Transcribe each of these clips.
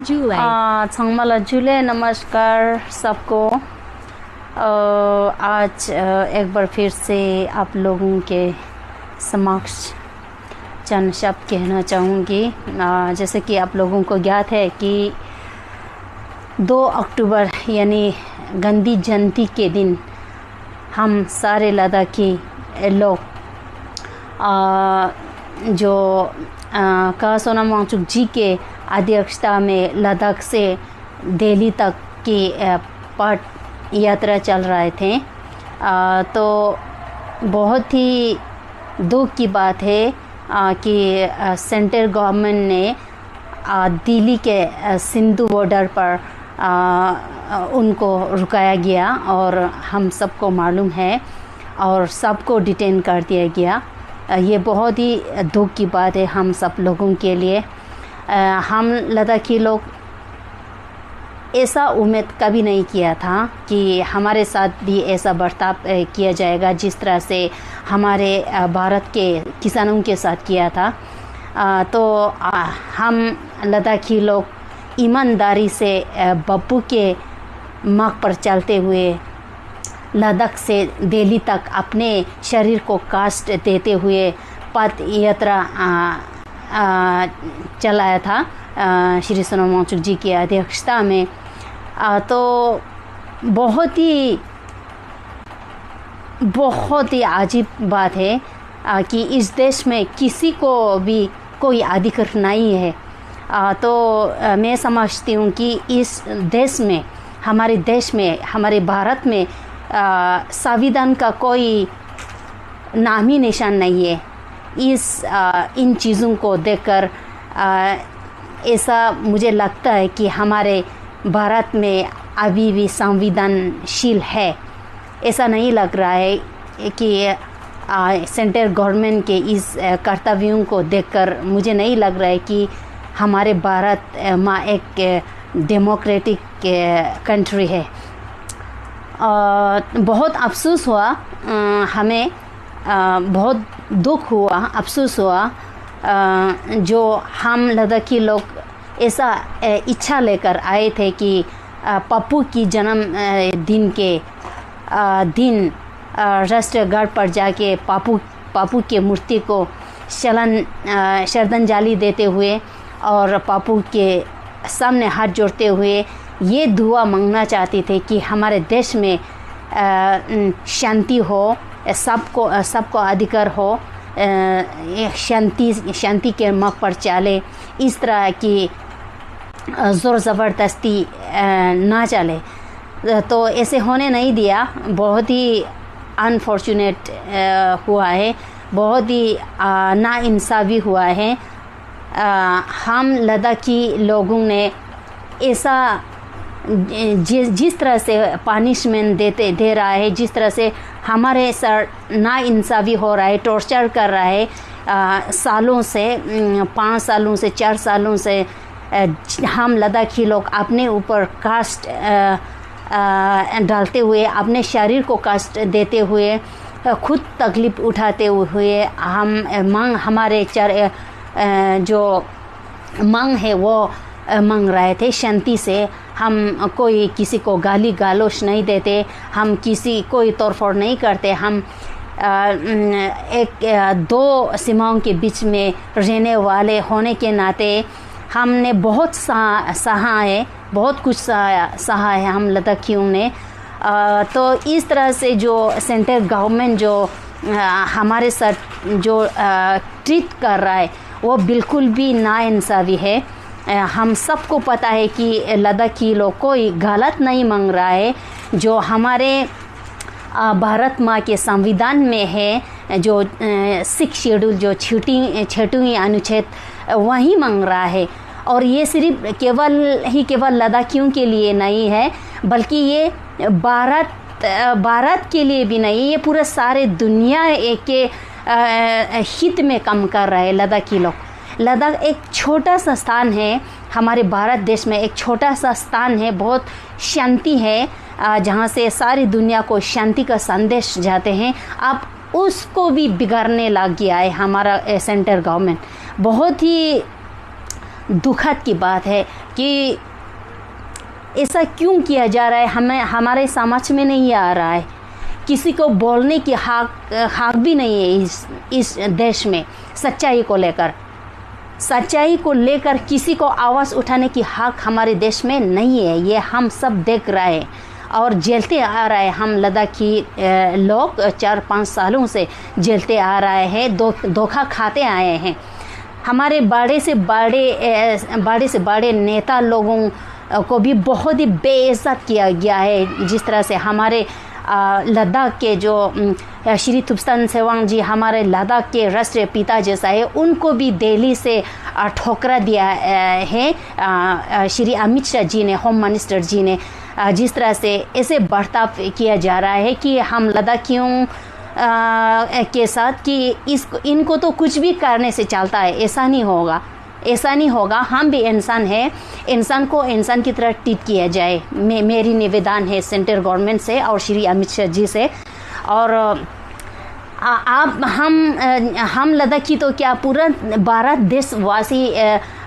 जुले छंगमाला जुले नमस्कार सबको। आज एक बार फिर से आप लोगों के समक्ष चंद शब्द कहना चाहूँगी। जैसे कि आप लोगों को ज्ञात है कि 2 अक्टूबर यानी गांधी जयंती के दिन हम सारे लद्दाखी लोग जो सोनम वांगचुक जी के अध्यक्षता में लद्दाख से दिल्ली तक की पद यात्रा चल रहे थे। तो बहुत ही दुख की बात है कि सेंट्रल गवर्नमेंट ने दिल्ली के सिंधु बॉर्डर पर उनको रुकाया गया और हम सबको मालूम है और सबको डिटेन कर दिया गया। ये बहुत ही दुख की बात है हम सब लोगों के लिए। हम लद्दाखी लोग ऐसा उम्मीद कभी नहीं किया था कि हमारे साथ भी ऐसा बर्ताव किया जाएगा जिस तरह से हमारे भारत के किसानों के साथ किया था। तो हम लद्दाखी लोग ईमानदारी से बब्बू के मार्ग पर चलते हुए लद्दाख से दिल्ली तक अपने शरीर को कष्ट देते हुए पद यात्रा चलाया था श्री सोनम वांगचुक जी की अध्यक्षता में। तो बहुत ही अजीब बात है कि इस देश में किसी को भी कोई अधिकार नहीं है। तो मैं समझती हूँ कि इस देश में हमारे भारत में संविधान का कोई नाम ही निशान नहीं है। इन चीज़ों को देखकर ऐसा मुझे लगता है कि हमारे भारत में अभी भी संविधानशील है। ऐसा नहीं लग रहा है कि सेंट्रल गवर्नमेंट के इस कर्तव्यों को देखकर मुझे नहीं लग रहा है कि हमारे भारत में एक डेमोक्रेटिक कंट्री है। बहुत अफसोस हुआ, हमें बहुत दुख हुआ, अफसोस हुआ जो हम लद्दाखी लोग ऐसा इच्छा लेकर आए थे कि पप्पू की जन्म दिन के दिन राष्ट्रीय घाट पर जाके पप्पू के मूर्ति को श्रद्धांजलि देते हुए और पप्पू के सामने हाथ जोड़ते हुए ये दुआ मांगना चाहते थे कि हमारे देश में शांति हो, सबको अधिकार हो, शांति के मार्ग पर चले, इस तरह की ज़ोर ज़बरदस्ती ना चले। तो ऐसे होने नहीं दिया। बहुत ही अनफॉर्चुनेट हुआ है, बहुत ही नाइंसाफ़ी हुआ है। हम लद्दाखी लोगों ने ऐसा जिस तरह से पनिशमेंट दे रहा है, जिस तरह से हमारे सर नाइंसाफ़ी हो रहा है, टॉर्चर कर रहा है सालों से, 5 सालों से 4 सालों से हम लद्दाखी लोग अपने ऊपर कष्ट डालते हुए, अपने शरीर को कष्ट देते हुए, खुद तकलीफ़ उठाते हुए हमारे जो मांग है वो मांग रहे थे शांति से। हम कोई किसी को गाली गलौज नहीं देते, हम कोई तोड़फोड़ नहीं करते। हम दो सीमाओं के बीच में रहने वाले होने के नाते हमने बहुत सहा है, बहुत कुछ सहा है हम लद्दाखियों ने। तो इस तरह से जो सेंट्रल गवर्नमेंट जो हमारे साथ जो ट्रीट कर रहा है वो बिल्कुल भी नाइंसाफ़ी है। हम सबको पता है कि लद्दाखी लोग कोई गलत नहीं मांग रहा है। जो हमारे भारत माँ के संविधान में है, जो 6 शेड्यूल जो छठवीं अनुच्छेद वही मांग रहा है। और ये सिर्फ केवल लद्दाखियों के लिए नहीं है, बल्कि ये भारत के लिए भी नहीं, ये पूरा सारे दुनिया के हित में काम कर रहा है लद्दाखी लोग। लद्दाख एक छोटा सा स्थान है, हमारे भारत देश में एक छोटा सा स्थान है, बहुत शांति है, जहाँ से सारी दुनिया को शांति का संदेश जाते हैं। अब उसको भी बिगाड़ने लग गया है हमारा सेंट्रल गवर्नमेंट। बहुत ही दुखद की बात है कि ऐसा क्यों किया जा रहा है, हमें हमारे समझ में नहीं आ रहा है। किसी को बोलने की हक भी नहीं है इस देश में। सच्चाई को लेकर किसी को आवाज़ उठाने की हक हमारे देश में नहीं है। ये हम सब देख रहे हैं और झेलते आ रहे हैं। हम लद्दाखी लोग 4-5 सालों से झेलते आ रहे हैं, धोखा खाते आए हैं। हमारे बड़े से बड़े नेता लोगों को भी बहुत ही बेइज्जत किया गया है। जिस तरह से हमारे लद्दाख के जो श्री थुप्स्तान सेवांग जी हमारे लद्दाख के राष्ट्रीय पिता जैसा है, उनको भी दिल्ली से ठोकरा दिया है श्री अमित शाह जी ने, होम मिनिस्टर जी ने। जिस तरह से ऐसे बर्ताव किया जा रहा है कि हम लद्दाखियों के साथ कि इनको तो कुछ भी करने से चलता है, ऐसा नहीं होगा। हम भी इंसान हैं, इंसान को इंसान की तरह ट्रीट किया जाए। मेरी निवेदन है सेंट्रल गवर्नमेंट से और श्री अमित शाह जी से। और आप हम लद्दाखी तो क्या, पूरा भारत देशवासी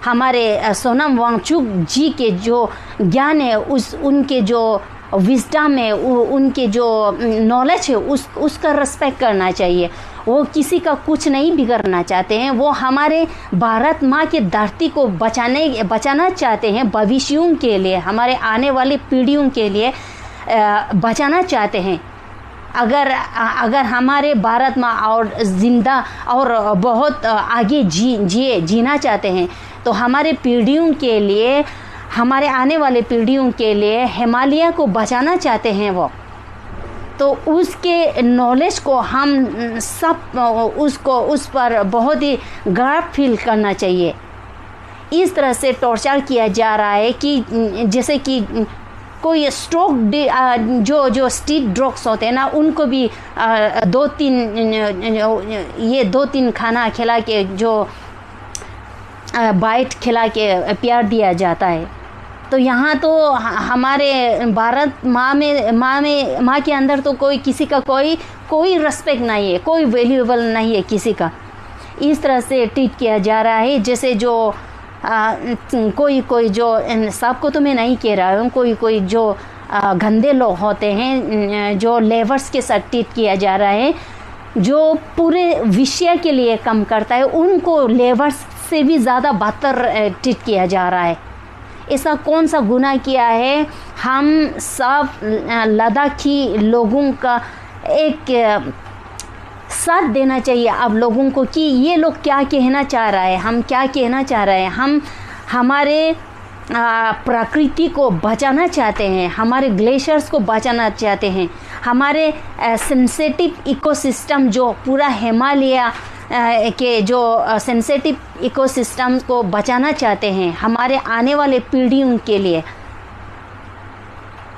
हमारे सोनम वांगचुक जी के जो ज्ञान है, उनके जो विजडम है, उनके जो नॉलेज है, उसका रिस्पेक्ट करना चाहिए। वो किसी का कुछ नहीं बिगड़ना चाहते हैं। वो हमारे भारत माँ के धरती को बचाना चाहते हैं, भविष्यों के लिए, हमारे आने वाली पीढ़ियों के लिए बचाना चाहते हैं। अगर हमारे भारत माँ और जिंदा और बहुत आगे जीना चाहते हैं, तो हमारे पीढ़ियों के लिए, हमारे आने वाले पीढ़ियों के लिए हिमालय को बचाना चाहते हैं वो। तो उसके नॉलेज को हम सब उस पर बहुत ही गर्व फील करना चाहिए। इस तरह से टॉर्चर किया जा रहा है कि जैसे कि कोई स्ट्रोक जो स्ट्रीट ड्रग्स होते हैं ना, उनको भी 2-3 खाना खिला के, जो बाइट खिला के प्यार दिया जाता है। तो यहाँ तो हमारे भारत माँ के अंदर तो किसी का कोई रिस्पेक्ट नहीं है, कोई वैल्यूएबल नहीं है किसी का। इस तरह से ट्रीट किया जा रहा है जैसे जो कोई जो, सबको तो मैं नहीं कह रहा हूँ, कोई जो गंदे लोग होते हैं, जो लेबर्स के साथ ट्रीट किया जा रहा है, जो पूरे विषय के लिए काम करता है, उनको लेबर्स से भी ज़्यादा बदतर ट्रीट किया जा रहा है। ऐसा कौन सा गुनाह किया है? हम सब लद्दाखी लोगों का एक साथ देना चाहिए अब लोगों को कि ये लोग क्या कहना चाह रहा है, हम क्या कहना चाह रहे हैं। हम हमारे प्रकृति को बचाना चाहते हैं, हमारे ग्लेशियर्स को बचाना चाहते हैं, हमारे सेंसिटिव इकोसिस्टम जो पूरा हिमालय के जो सेंसिटिव इकोसिस्टम को बचाना चाहते हैं हमारे आने वाले पीढ़ियों के लिए।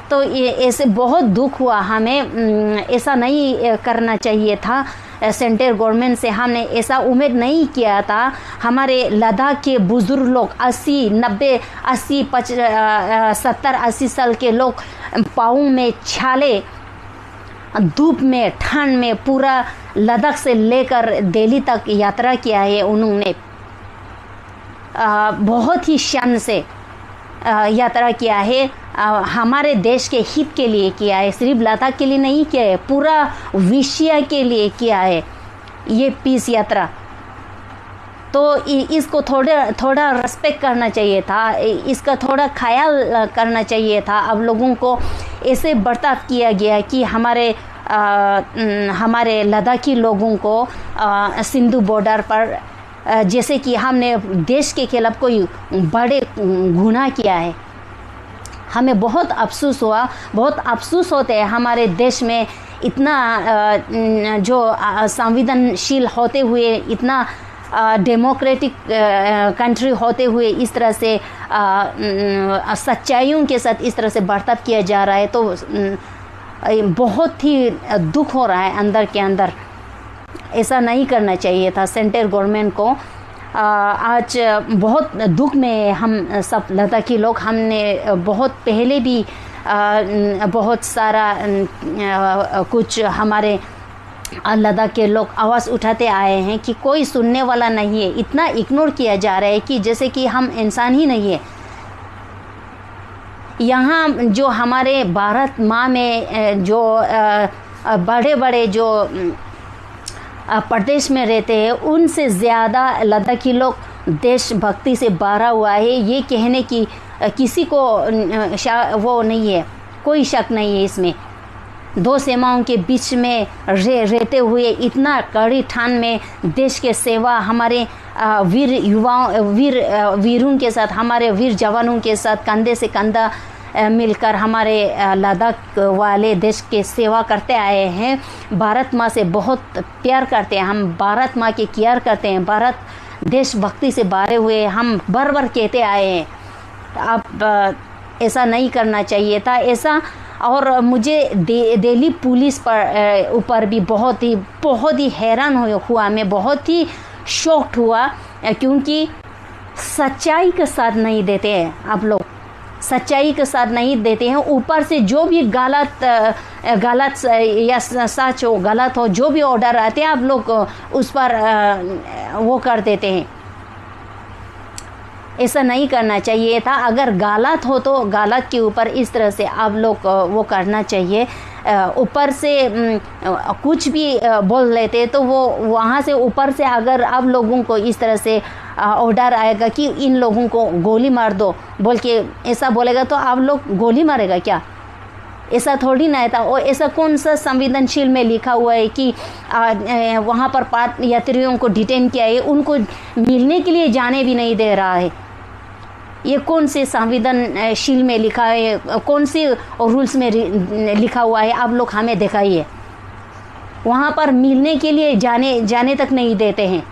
तो ये ऐसे बहुत दुख हुआ, हमें ऐसा नहीं करना चाहिए था। सेंट्रल गवर्नमेंट से हमने ऐसा उम्मीद नहीं किया था। हमारे लद्दाख के बुजुर्ग लोग 70-80 साल के लोग पाँव में छाले, धूप में, ठंड में पूरा लद्दाख से लेकर दिल्ली तक यात्रा किया है उन्होंने। बहुत ही शान से यात्रा किया है, हमारे देश के हित के लिए किया है, सिर्फ लद्दाख के लिए नहीं किया है, पूरा विश्व के लिए किया है ये पीस यात्रा। तो इसको थोड़ा रिस्पेक्ट करना चाहिए था, इसका थोड़ा ख्याल करना चाहिए था। अब लोगों को ऐसे बर्ताव किया गया कि हमारे लद्दाखी लोगों को सिंधु बॉर्डर पर जैसे कि हमने देश के खिलाफ कोई बड़े गुनाह किया है। हमें बहुत अफसोस हुआ, बहुत अफसोस होते हैं हमारे देश में इतना जो संवेदनशील होते हुए, इतना डेमोक्रेटिक कंट्री होते हुए इस तरह से सच्चाइयों के साथ इस तरह से बर्ताव किया जा रहा है। तो बहुत ही दुख हो रहा है अंदर के अंदर। ऐसा नहीं करना चाहिए था सेंट्रल गवर्नमेंट को। आज बहुत दुख में हम सब लद्दाखी लोग, हमने बहुत पहले भी बहुत सारा कुछ हमारे लद्दाख के लोग आवाज़ उठाते आए हैं कि कोई सुनने वाला नहीं है। इतना इग्नोर किया जा रहा है कि जैसे कि हम इंसान ही नहीं है। यहाँ जो हमारे भारत माँ में जो बड़े बड़े जो प्रदेश में रहते हैं, उनसे ज़्यादा लद्दाखी लोग देशभक्ति से भरा हुआ है। ये कहने की किसी को वो नहीं है, कोई शक नहीं है इसमें। दो सीमाओं के बीच में रहते हुए इतना कड़ी ठान में देश के सेवा हमारे वीर युवाओं वीरों के साथ, हमारे वीर जवानों के साथ कंधे से कंधा मिलकर हमारे लद्दाख वाले देश के सेवा करते आए हैं। भारत माँ से बहुत प्यार करते हैं हम, भारत माँ की केयर करते हैं, भारत देशभक्ति से भरे हुए हम बार बार कहते आए हैं। अब ऐसा नहीं करना चाहिए था ऐसा। और मुझे दिल्ली पुलिस पर ऊपर भी बहुत ही हैरान हुआ, मैं बहुत ही शॉक्ड हुआ, क्योंकि सच्चाई के साथ नहीं देते हैं आप लोग, सच्चाई के साथ नहीं देते हैं। ऊपर से जो भी गलत या सच हो गलत हो, जो भी ऑर्डर आते हैं आप लोग उस पर वो कर देते हैं। ऐसा नहीं करना चाहिए था। अगर गलत हो तो गलत के ऊपर इस तरह से आप लोग वो करना चाहिए। ऊपर से कुछ भी बोल लेते तो वो वहाँ से ऊपर से अगर आप लोगों को इस तरह से ऑर्डर आएगा कि इन लोगों को गोली मार दो बोल के ऐसा बोलेगा, तो आप लोग गोली मारेगा क्या? ऐसा थोड़ी ना था। और ऐसा कौन सा संवेदनशील में लिखा हुआ है कि वहाँ पर यात्रियों को डिटेन किया है, उनको मिलने के लिए जाने भी नहीं दे रहा है? ये कौन से संवेदनशील में लिखा है, कौन से रूल्स में लिखा हुआ है? आप लोग हमें दिखाइए। वहाँ पर मिलने के लिए जाने तक नहीं देते हैं।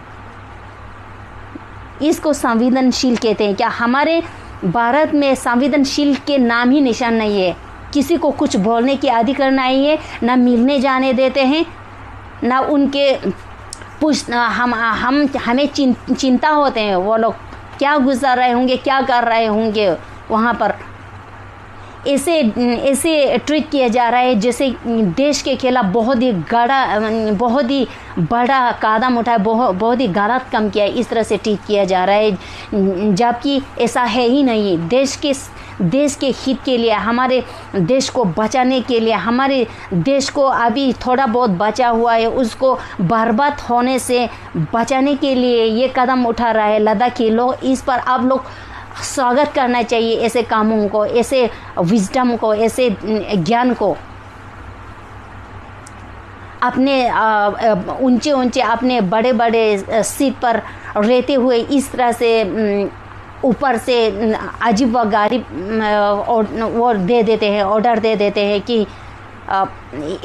इसको संवेदनशील कहते हैं क्या? हमारे भारत में संवेदनशील के नाम ही निशान नहीं है। किसी को कुछ बोलने की अधिकार नहीं है, ना मिलने जाने देते हैं, ना उनके हमें चिंता होते हैं वो लोग क्या गुजर रहे होंगे, क्या कर रहे होंगे वहाँ पर। ऐसे ट्रीट किया जा रहा है जैसे देश के खिलाफ बहुत ही बड़ा कदम उठाया, बहुत ही गलत काम किया है, इस तरह से ट्रीट किया जा रहा है, जबकि ऐसा है ही नहीं। देश के हित के लिए, हमारे देश को बचाने के लिए, हमारे देश को अभी थोड़ा बहुत बचा हुआ है उसको बर्बाद होने से बचाने के लिए ये कदम उठा रहा है लद्दाखी लोग। इस पर आप लोग स्वागत करना चाहिए, ऐसे कामों को, ऐसे विजडम को, ऐसे ज्ञान को। अपने ऊंचे अपने बड़े सीट पर रहते हुए इस तरह से ऊपर से अजीब व गरीब वो दे देते हैं, ऑर्डर दे देते हैं कि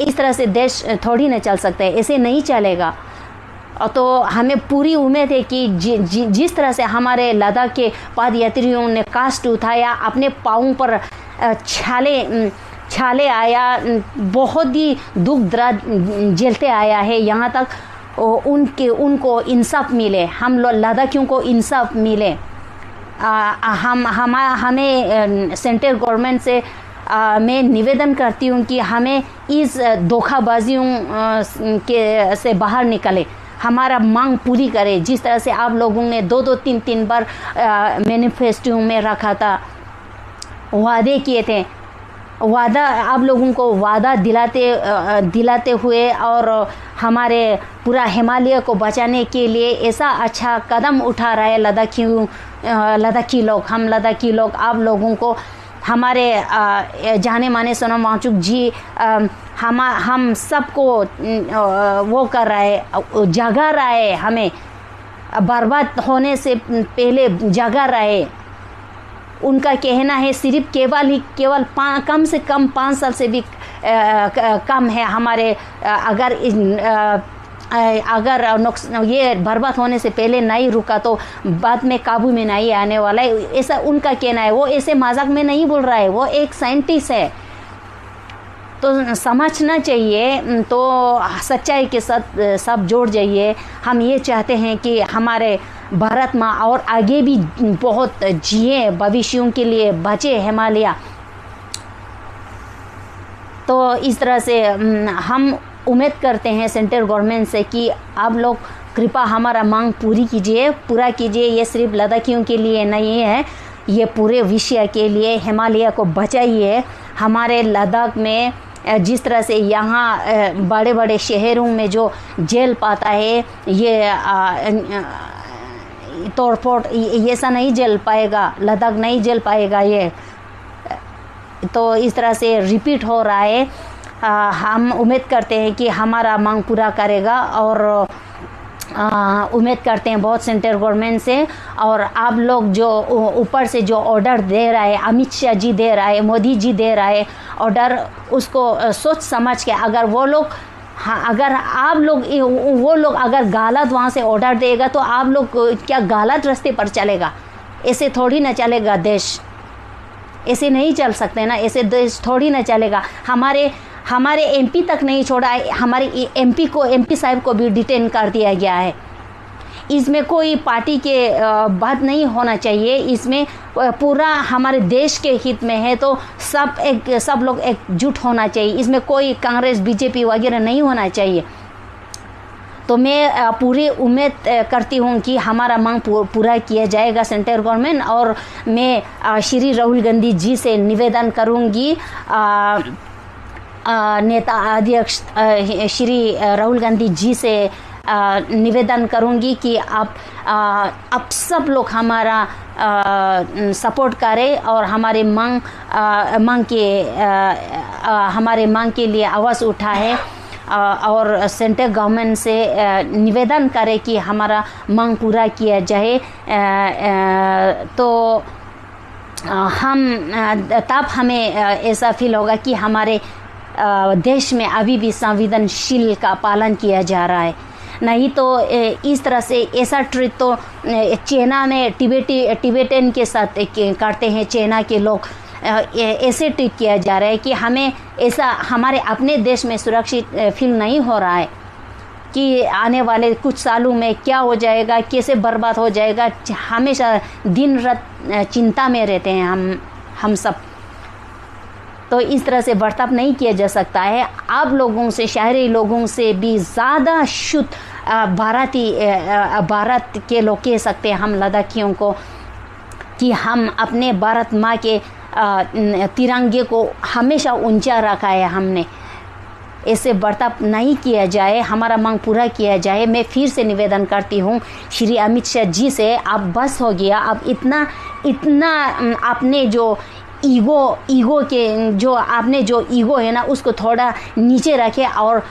इस तरह से देश थोड़ी ना चल सकता है, ऐसे नहीं चलेगा। तो हमें पूरी उम्मीद है कि जिस तरह से हमारे लद्दाख के पदयात्रियों ने कष्ट उठाया, अपने पाँव पर छाले आया, बहुत ही दुख दर्द झेलते आया है, यहाँ तक उनको इंसाफ मिले, हम लोग लद्दाखियों को इंसाफ मिले। हमें सेंट्रल गवर्नमेंट से मैं निवेदन करती हूँ कि हमें इस धोखाबाजियों से बाहर निकले, हमारा मांग पूरी करे। जिस तरह से आप लोगों ने 2-3 बार मैनिफेस्टो में रखा था, वादे किए थे, आप लोगों को वादा दिलाते हुए और हमारे पूरा हिमालय को बचाने के लिए ऐसा अच्छा कदम उठा रहा है लद्दाखी लोग। हम लद्दाखी लोग आप लोगों को, हमारे जाने माने सोनम वांगचुक जी हम सबको वो कर रहा है, जगा रहा है, हमें बर्बाद होने से पहले जगा रहा है। उनका कहना है सिर्फ केवल कम से कम 5 साल से भी कम है हमारे, अगर ये बर्बाद होने से पहले नहीं रुका तो बाद में काबू में नहीं आने वाला है, ऐसा उनका कहना है। वो ऐसे मजाक में नहीं बोल रहा है, वो एक साइंटिस्ट है, तो समझना चाहिए। तो सच्चाई के साथ सब जोड़ जाइए। हम ये चाहते हैं कि हमारे भारत माँ और आगे भी बहुत जिए, भविष्यों के लिए बचे हिमालय। तो इस तरह से हम उम्मीद करते हैं सेंट्रल गवर्नमेंट से कि आप लोग कृपा हमारा मांग पूरा कीजिए। ये सिर्फ लद्दाखियों के लिए नहीं है, ये पूरे विश्व के लिए हिमालय को बचाइए। हमारे लद्दाख में जिस तरह से यहाँ बड़े बड़े शहरों में जो जेल पाता है, ये तोड़फोड़ ये सा नहीं झेल पाएगा, लद्दाख नहीं झेल पाएगा ये। तो इस तरह से रिपीट हो रहा है। हम उम्मीद करते हैं कि हमारा मांग पूरा करेगा और उम्मीद करते हैं बहुत सेंट्रल गवर्नमेंट से। और आप लोग जो ऊपर से जो ऑर्डर दे रहा है, अमित शाह जी दे रहा है, मोदी जी दे रहा है ऑर्डर, उसको सोच समझ के अगर वो लोग अगर आप लोग वो लोग अगर गलत वहाँ से ऑर्डर देगा तो आप लोग क्या गलत रास्ते पर चलेगा? ऐसे थोड़ी ना चलेगा देश, ऐसे नहीं चल सकते ना, ऐसे देश थोड़ी ना चलेगा। हमारे एमपी तक नहीं छोड़ा, हमारे एमपी साहब को भी डिटेन कर दिया गया है। इसमें कोई पार्टी के बात नहीं होना चाहिए, इसमें पूरा हमारे देश के हित में है, तो सब लोग एकजुट होना चाहिए। इसमें कोई कांग्रेस बीजेपी वगैरह नहीं होना चाहिए। तो मैं पूरी उम्मीद करती हूँ कि हमारा मांग पूरा किया जाएगा सेंट्रल गवर्नमेंट। और मैं श्री राहुल गांधी जी से निवेदन करूँगी, नेता अध्यक्ष श्री राहुल गांधी जी से निवेदन करूंगी कि आप सब लोग हमारा सपोर्ट करें और हमारे मांग के लिए आवाज़ उठाए और सेंट्रल गवर्नमेंट से निवेदन करें कि हमारा मांग पूरा किया जाए। तो तब हमें ऐसा फील होगा कि हमारे देश में अभी भी संवेदनशील का पालन किया जा रहा है। नहीं तो इस तरह से ऐसा ट्रीट तो चाइना में टिबेटन के साथ करते हैं चाइना के लोग, ऐसे ट्रीट किया जा रहा है कि हमें ऐसा हमारे अपने देश में सुरक्षित फील नहीं हो रहा है कि आने वाले कुछ सालों में क्या हो जाएगा, कैसे बर्बाद हो जाएगा। हमेशा दिन रात चिंता में रहते हैं हम सब। तो इस तरह से बर्ताव नहीं किया जा सकता है। आप लोगों से, शहरी लोगों से भी ज़्यादा शुद्ध भारत के लोग कह सकते हैं हम लद्दाखियों को कि हम अपने भारत माँ के तिरंगे को हमेशा ऊंचा रखा है हमने। ऐसे बर्ताव नहीं किया जाए, हमारा मांग पूरा किया जाए। मैं फिर से निवेदन करती हूँ श्री अमित शाह जी से, आप बस हो गया, आप इतना आपने जो ईगो के जो आपने जो ईगो है ना उसको थोड़ा नीचे रखे और